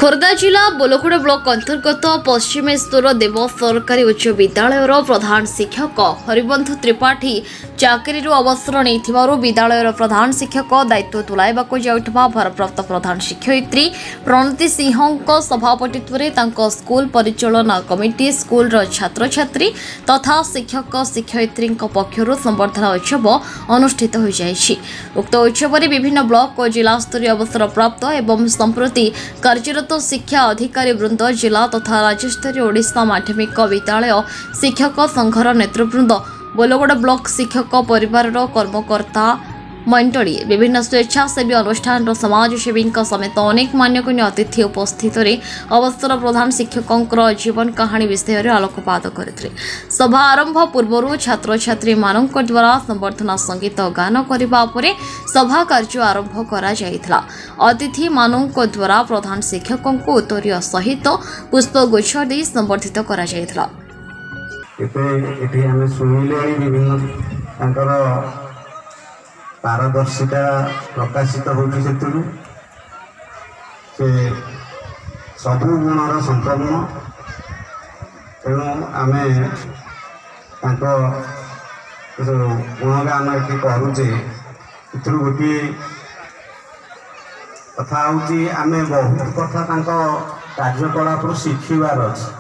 खोर्धा जिला बोलगुड़ा ब्लॉक अंतर्गत पश्चिमेश्वर देव सरकारी उच्च विद्यालयर प्रधान शिक्षक हरिबंधु त्रिपाठी चाकरी अवसर नहीं विद्यालयर प्रधान शिक्षक दायित्व तुलाइबाक जाउथबा भारप्राप्त प्रधान शिक्षयित्री प्रणति सिंह सभापतित्व में स्कूल परिचालना कमिटी स्कूल छात्र छात्री तथा शिक्षक शिक्षयित्री पक्षर संबर्धना उत्सव अनुष्ठित हो जाइछि। उक्त उत्सव में विभिन्न ब्लॉक और जिला स्तरीय अवसर प्राप्त एवं संप्रति कार्यरत शिक्षा अधिकारी वृंद जिला तथा राज्यस्तरीय ओडिशा माध्यमिक विद्यालय शिक्षक संघर नेतृवृंद बोलगुड़ा ब्लॉक शिक्षक परिवार कर्मकर्ता मंडली विभिन्न स्वेच्छासेवी अनुष्ठान समाजसेवी समेत अनेक मान्यगण्य अतिथि उपस्थित अवसर प्रधान शिक्षकों जीवन कहानी विषय में आलोकपात करते। सभा आरंभ पूर्व छात्र छात्री मानक द्वारा संबर्धना संगीत गान करने सभा कार्य आरंभ करा जायथिला। अतिथि मानक द्वारा प्रधान शिक्षकों को उत्तरीय सहित पुष्पगुच्छ दे संबर्धित करा जायथिला। पारदर्शिता प्रकाशित होती से सबु गुणर संपन्न तेणु आम गुणगान ये करुचे गोटे कथा हूँ आम बहुत कथा कार्यकलाप शिखबार अच्छे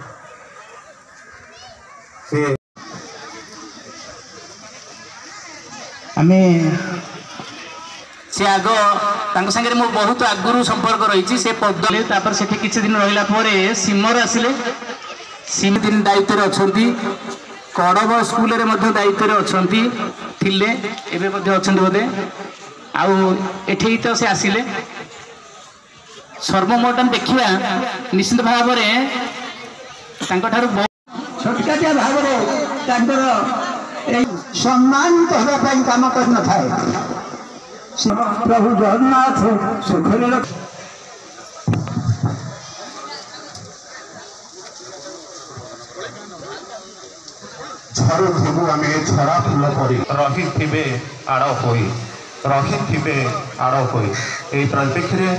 से आग सागे मो बहुत आगुरी संपर्क रही से पद से किसी दिन रहा सिमर आसिले सिम दिन दायित्व अच्छा कड़ब स्कूल दायित्व अच्छा बोधे आठी तो से आसिले सर्वमोटम देखा निश्चित भाव छोटकाटिया भाव सम्मानित होगापी कम कर न था प्रभु जगन्नाथ सुखरे झरू थी आम झरा फूल परी रही थे आड़ हो रही थे आड़ हो परिप्रेक्षी में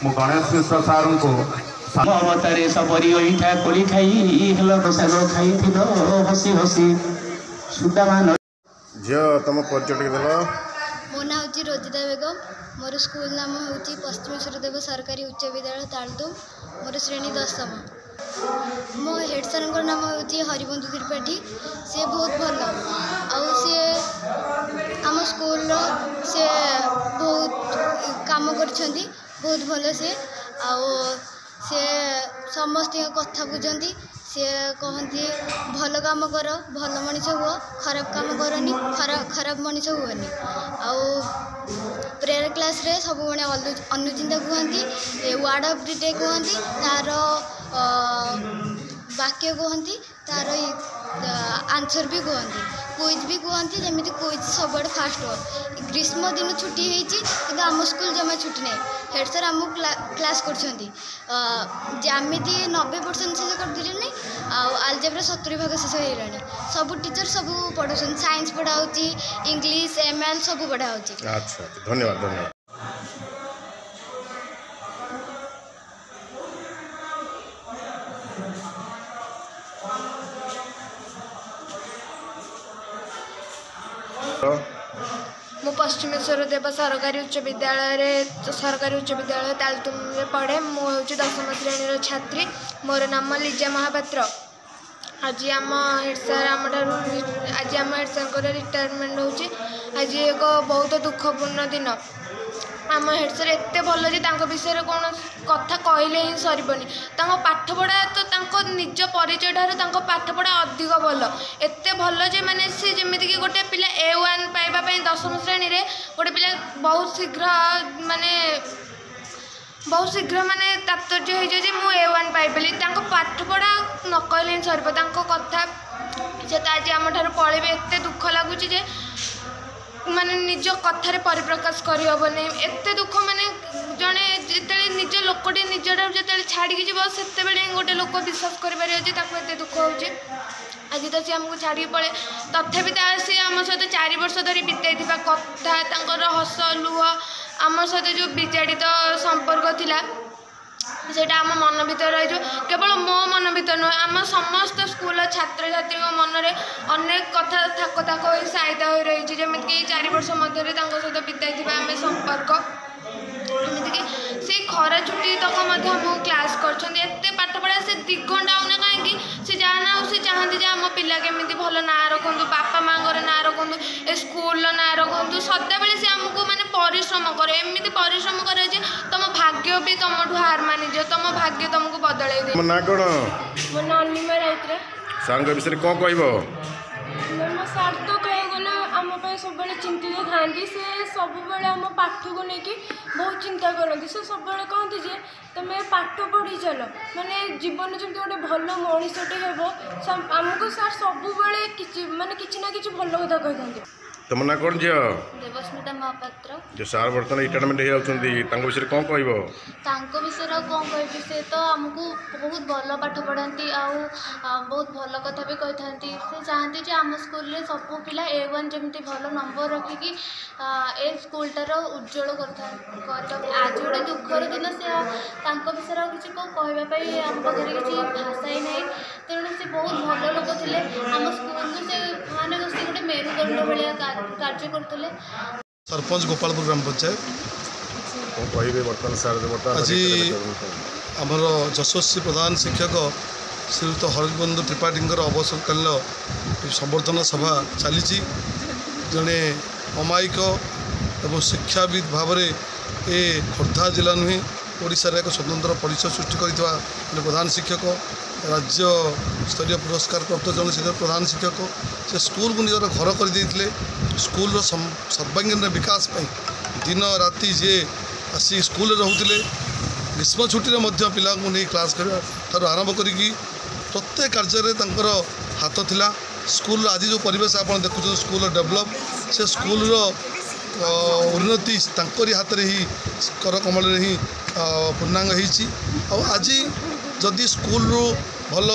मु गणेश मिश्र सार को अवतारे सबरी ओठा कोली खाई साग खाई हसी हसी झील तुम परिचय दल मो ना हूँ रोजिता बेगम मोर स्कूल नाम हूँ पश्चिमेश्वर देव सरकारी उच्च विद्यालय तालदुम मोर श्रेणी 10मा मो हेड सर नाम हूँ हरिबंधु त्रिपाठी सी बहुत भल आम स्कूल से बहुत काम कर बहुत भल से समस्त कथा बुझती सी कहती भल काम कर भल मनीष हुआ खराब काम करनी खराब मनीष हुए प्रेयर क्लास रे सब बड़े अनुचिंता कहती वार्ड ऑफ द डे कहती तार वाक्य कहती तार आंसर भी कहती क्विज भी कहती जमी क्विज सब फास्ट हो ग्रीष्म दिन छुट्टी होती आम स्कूल जमा छुट्टी नहीं हेड सर आम क्लास कर ज्यामिति 90% शेष करदे आलजेब्रा 70% शेष हो सब टीचर सब पढ़ा साइंस पढ़ाऊँ इंग्लिश एमएल सब पढ़ाऊँ। अच्छा धन्यवाद धन्यवाद। मु पश्चिमेश्वर देव सरकारी उच्च विद्यालय तालतुम में पढ़े मुझे 10मा श्रेणी छात्री मोर नाम लिजा महापात्र। आज आम हेड सर आज आम हेड सर रिटायरमेंट होची आज एक बहुत दुखपूर्ण दिन आम हेड सर एत भल विषय कौन कथा कहले ही सरबनी पाठपढ़ा तो निज परिचय ठार पाठपढ़ा अधिक भल एत भल जे माने सी जमीती कि गोटे पिला A1 पाइबापी 10म श्रेणी रे गोटे पिला बहुत शीघ्र माने तात्पर्य हो मु A1 पाइली पाठपढ़ा न कहले ही सरब कथा से आज आम ठार पलैबे एत दुख लगुच माने निज कथार परिप्रकाश करहबनी एत दुख माने जड़े जिते निज लोकटे निज जो छाड़ी जीव से गोटे लोक विश्वास कर दुख हो आज तो सी आमको छाड़ी पड़े तथापि सी आम सहित 4 वर्ष धरी बीताई कथा हस लुह आम सहित जो विचारित संपर्क थिला ସେଇଟା ଆମ ମନ ଭିତରେ ରହିଯିବ। କେବଳ ମୋ ମନ ଭିତରେ ନୁହେଁ, ଆମ ସମସ୍ତ ସ୍କୁଲର ଛାତ୍ରଛାତ୍ରୀଙ୍କ ମନରେ ଅନେକ କଥା ଥାକ ଥାକ ହୋଇ ସାଇତା ହୋଇ ରହିଛି। ଯେମିତିକି ଏଇ 4 ବର୍ଷ ମଧ୍ୟରେ ତାଙ୍କ ସହିତ ବିତାଇଥିବା ଆମେ ସମ୍ପର୍କ, ଏମିତିକି ସେଇ ଖରା ଛୁଟି ତକ ମଧ୍ୟ ଆମକୁ କ୍ଲାସ୍ କରିଛନ୍ତି। ଏତେ ପାଠ ପଢ଼ା ସେ 2 ଘଣ୍ଟା ହେଉନା କାହିଁକି ସେ ଯାହା ନା ଆଉ ସେ ଚାହାନ୍ତି ଯେ ଆମ ପିଲା କେମିତି ଭଲ ନାଁ ରଖନ୍ତୁ, ବାପା ମାଆଙ୍କର ନାଁ ରଖନ୍ତୁ, ଏ ସ୍କୁଲର ନାଁ ରଖନ୍ତୁ। ସଦାବେଳେ ସେ ଆମକୁ ମାନେ ପରିଶ୍ରମ କରେ, ଏମିତି ପରିଶ୍ରମ କରେ ଯେ ତମ ଭାଗ୍ୟ ବି ତମଠୁ ହାର ମାନିଯିବ, ତମ ଭାଗ୍ୟ ତମକୁ ବଦଳେଇ ଦିଏ। ମୋ ନାଁ କ'ଣ? ମୋ ନାଁ ଅନିମା ରାଉତରାୟ। ସାର୍ଙ୍କ ବିଷୟରେ କ'ଣ କହିବ? ମୋ ସାର୍ ତ କହିବାକୁ ଗଲେ ଆମ ପାଇଁ ସବୁବେଳେ ଚିନ୍ତିତ ଥାଆନ୍ତି। ସେ ସବୁବେଳେ ଆମ ପାଠକୁ ନେଇକି ବହୁତ ଚିନ୍ତା କରନ୍ତି। ସେ ସବୁବେଳେ କହନ୍ତି ଯେ ତମେ ପାଠ ପଢ଼ି ଚାଲ, ମାନେ ଜୀବନରେ ଯେମିତି ଗୋଟେ ଭଲ ମଣିଷଟେ ହେବ। ଆମକୁ ସାର୍ ସବୁବେଳେ କିଛି ନା କିଛି ଭଲ କଥା କହିଥାନ୍ତି। ତମ ନାଁ କ'ଣ ଝିଅ? ଦେବସ୍ମିତା ମହାପାତ୍ର। ଯେଉଁ ସାର୍ ବର୍ତ୍ତମାନ ରିଟାୟାରମେଣ୍ଟ ହେଇଯାଉଛନ୍ତି ତାଙ୍କ ବିଷୟରେ କ'ଣ କହିବ? ତାଙ୍କ ବିଷୟରେ ଆଉ କ'ଣ କହିବି, ସେ ତ ଆମକୁ ବହୁତ ଭଲ ପାଠ ପଢ଼ାନ୍ତି ଆଉ ବହୁତ ଭଲ କଥା ବି କହିଥାନ୍ତି। ସେ ଚାହାନ୍ତି ଯେ ଆମ ସ୍କୁଲରେ ସବୁ ପିଲା A1 ଯେମିତି ଭଲ ନମ୍ବର ରଖିକି ଏ ସ୍କୁଲଟାର ଉଜ୍ଜ୍ୱଳ କରିଥାନ୍ତି। ଆଜି ଗୋଟେ ଦୁଃଖର ଦିନ, ସେ ତାଙ୍କ ବିଷୟରେ ଆଉ କିଛି କ'ଣ କହିବା ପାଇଁ ଆମ ପାଖରେ କିଛି ଭାଷା ହିଁ ନାହିଁ। ତେଣୁ ସେ ବହୁତ ଭଲ ଲୋକ ଥିଲେ। ଆମ ସ୍କୁଲକୁ ସେ ମାନେ ସେ ଗୋଟେ ମେରୁଦଣ୍ଡ ଭଳିଆ କାର୍ଯ୍ୟ କରୁଥିଲେ। सरपंच गोपालपुर ग्राम पंचायत କ'ଣ କହିବେ ବର୍ତ୍ତମାନ ସାର୍? आज आमर यशस्वी प्रधान शिक्षक श्रीयुक्त हरिबंधु त्रिपाठी अवसरकालीन संबर्धना सभा चली जड़े अमायिक एवं शिक्षाविद भाव में ए खोर्धा जिला नुहे ओडिशार एक स्वतंत्र परिचय सृष्टि करथिबा प्रधान शिक्षक, राज्य स्तरीय पुरस्कार प्राप्त जन प्रधान शिक्षक। से स्कूल को निजर घर कर स्कूल सर्वांगीन विकास दिन राति जे आसी स्कूल रोते ग्रीष्म छुट्टी पिला नहीं क्लास करवा आरंभ करी प्रत्येक कार्य हाथ थिला। स्कूल आज जो परिवेश आप देखुं स्कूल डेभलप से स्कूल उन्नति तांकरी हाथ में ही कर कमल ही पूर्णांग हो। आज जदि स्कूल भल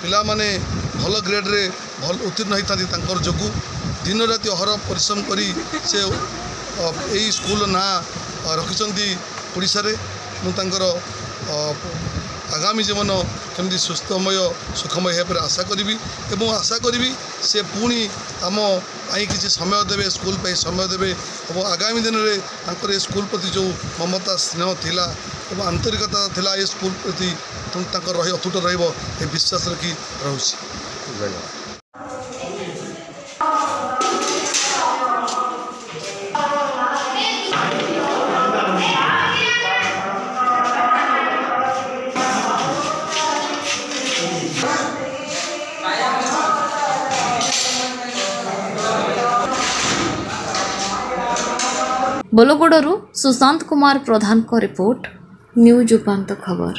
पिला माने भल ग्रेड रे भल उत्तीर्ण होता जोगु दिन राति अहर परिश्रम करी से यही स्कूल ना रखिंट ओडिशा रे। मुझे आगामी जीवन केमती सुस्थमय सुखमय है आशा करी एवं आशा करी से पुणी आम आई किसी समय देवे स्कूल पे समय देवे और आगामी दिन में स्कूल प्रति जो ममता स्नेह थिला एवं आंतरिकता थिला ये स्कूल प्रति रही अतुट रही विश्वास रखी रहुछि। बोलगोड़ू सुशांत कुमार प्रधान को रिपोर्ट, न्यूज उपांत खबर।